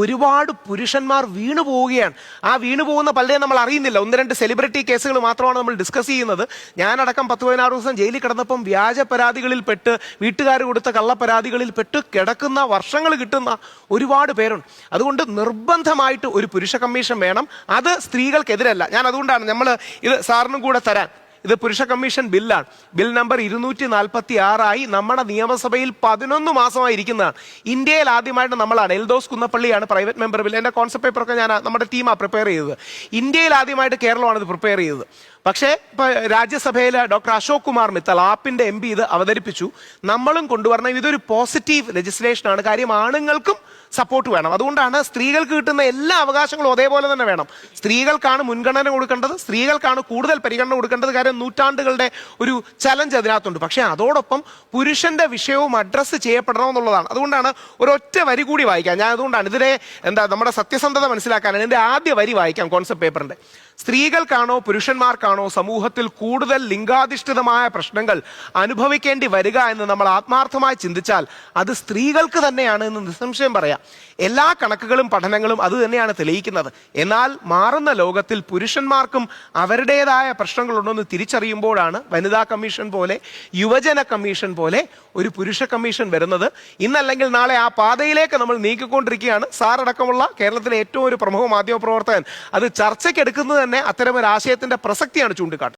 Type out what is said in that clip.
ഒരുപാട് പുരുഷന്മാർ വീണു പോവുകയാണ്. ആ വീണു പോകുന്ന പലരെയും നമ്മൾ അറിയുന്നില്ല. 1-2 സെലിബ്രിറ്റി കേസുകൾ മാത്രമാണ് നമ്മൾ ഡിസ്കസ് ചെയ്യുന്നത്. ഞാനടക്കം 10-16 ദിവസം ജയിലിൽ കിടന്നപ്പം വ്യാജ പരാതികളിൽ പെട്ട്, വീട്ടുകാർ കൊടുത്ത കള്ളപ്പരാതികളിൽ പെട്ട് കിടക്കുന്ന, വർഷങ്ങൾ കിട്ടുന്ന ഒരുപാട് പേരുണ്ട്. അതുകൊണ്ട് നിർബന്ധമായിട്ട് ഒരു പുരുഷ കമ്മീഷൻ വേണം. അത് സ്ത്രീകൾക്കെതിരല്ല. ഞാൻ അതുകൊണ്ടാണ് നമ്മൾ ഇത് സാറിനും കൂടെ തരാൻ. ഇത് പുരുഷ കമ്മീഷൻ ബില്ലാണ്. ബിൽ നമ്പർ 246 നമ്മുടെ നിയമസഭയിൽ 11 മാസമായി ഇരിക്കുന്നതാണ്. ഇന്ത്യയിൽ ആദ്യമായിട്ട് നമ്മളാണ്, എൽദോസ് കുന്നപ്പള്ളിയാണ് പ്രൈവറ്റ് മെമ്പർ ബിൽ. എൻ്റെ കോൺസെപ്റ്റ് പേപ്പറൊക്കെ നമ്മുടെ ടീമാണ് പ്രിപ്പയർ ചെയ്തത്. ഇന്ത്യയിൽ ആദ്യമായിട്ട് കേരളമാണ് ഇത് പ്രിപ്പയർ ചെയ്തത്. പക്ഷേ ഇപ്പൊ രാജ്യസഭയിൽ ഡോക്ടർ അശോക് കുമാർ മിത്തൽ ആപ്പിന്റെ MP ഇത് അവതരിപ്പിച്ചു. നമ്മളും കൊണ്ടുവരണം. ഇതൊരു പോസിറ്റീവ് ലെജിസ്ലേഷനാണ്. കാര്യം ആണുങ്ങൾക്കും സപ്പോർട്ട് വേണം. അതുകൊണ്ടാണ് സ്ത്രീകൾക്ക് കിട്ടുന്ന എല്ലാ അവകാശങ്ങളും അതേപോലെ തന്നെ വേണം. സ്ത്രീകൾക്കാണ് മുൻഗണന കൊടുക്കേണ്ടത്, സ്ത്രീകൾക്കാണ് കൂടുതൽ പരിഗണന കൊടുക്കേണ്ടത്. കാര്യം നൂറ്റാണ്ടുകളുടെ ഒരു ചലഞ്ച് അതിനകത്തുണ്ട്. പക്ഷേ അതോടൊപ്പം പുരുഷന്റെ വിഷയവും അഡ്രസ്സ് ചെയ്യപ്പെടണമെന്നുള്ളതാണ്. അതുകൊണ്ടാണ് ഒരൊറ്റ വരി കൂടി വായിക്കാം. ഞാൻ അതുകൊണ്ടാണ് ഇതിനെ നമ്മുടെ സത്യസന്ധത മനസ്സിലാക്കാനാണ് എൻ്റെ ആദ്യ വരി വായിക്കാം കോൺസെപ്റ്റ് പേപ്പറിന്റെ. സ്ത്രീകൾക്കാണോ പുരുഷന്മാർക്കാണോ സമൂഹത്തിൽ കൂടുതൽ ലിംഗാധിഷ്ഠിതമായ പ്രശ്നങ്ങൾ അനുഭവിക്കേണ്ടി വരിക എന്ന് നമ്മൾ ആത്മാർത്ഥമായി ചിന്തിച്ചാൽ അത് സ്ത്രീകൾക്ക് തന്നെയാണ് എന്ന് നിസ്സംശയം പറയാം. എല്ലാ കണക്കുകളും പഠനങ്ങളും അത് തന്നെയാണ് തെളിയിക്കുന്നത്. എന്നാൽ മാറുന്ന ലോകത്തിൽ പുരുഷന്മാർക്കും അവരുടേതായ പ്രശ്നങ്ങളുണ്ടെന്ന് തിരിച്ചറിയുമ്പോഴാണ് വനിതാ കമ്മീഷൻ പോലെ, യുവജന കമ്മീഷൻ പോലെ ഒരു പുരുഷ കമ്മീഷൻ വരുന്നത്. ഇന്നല്ലെങ്കിൽ നാളെ ആ പാതയിലേക്ക് നമ്മൾ നീക്കിക്കൊണ്ടിരിക്കുകയാണ്. സാറടക്കമുള്ള കേരളത്തിലെ ഏറ്റവും ഒരു പ്രമുഖ മാധ്യമ പ്രവർത്തകൻ അത് ചർച്ചയ്ക്ക് എടുക്കുന്നത് തന്നെ അത്തരമൊരു ആശയത്തിന്റെ പ്രസക്തിയാണ് ചൂണ്ടിക്കാട്ടുന്നത്.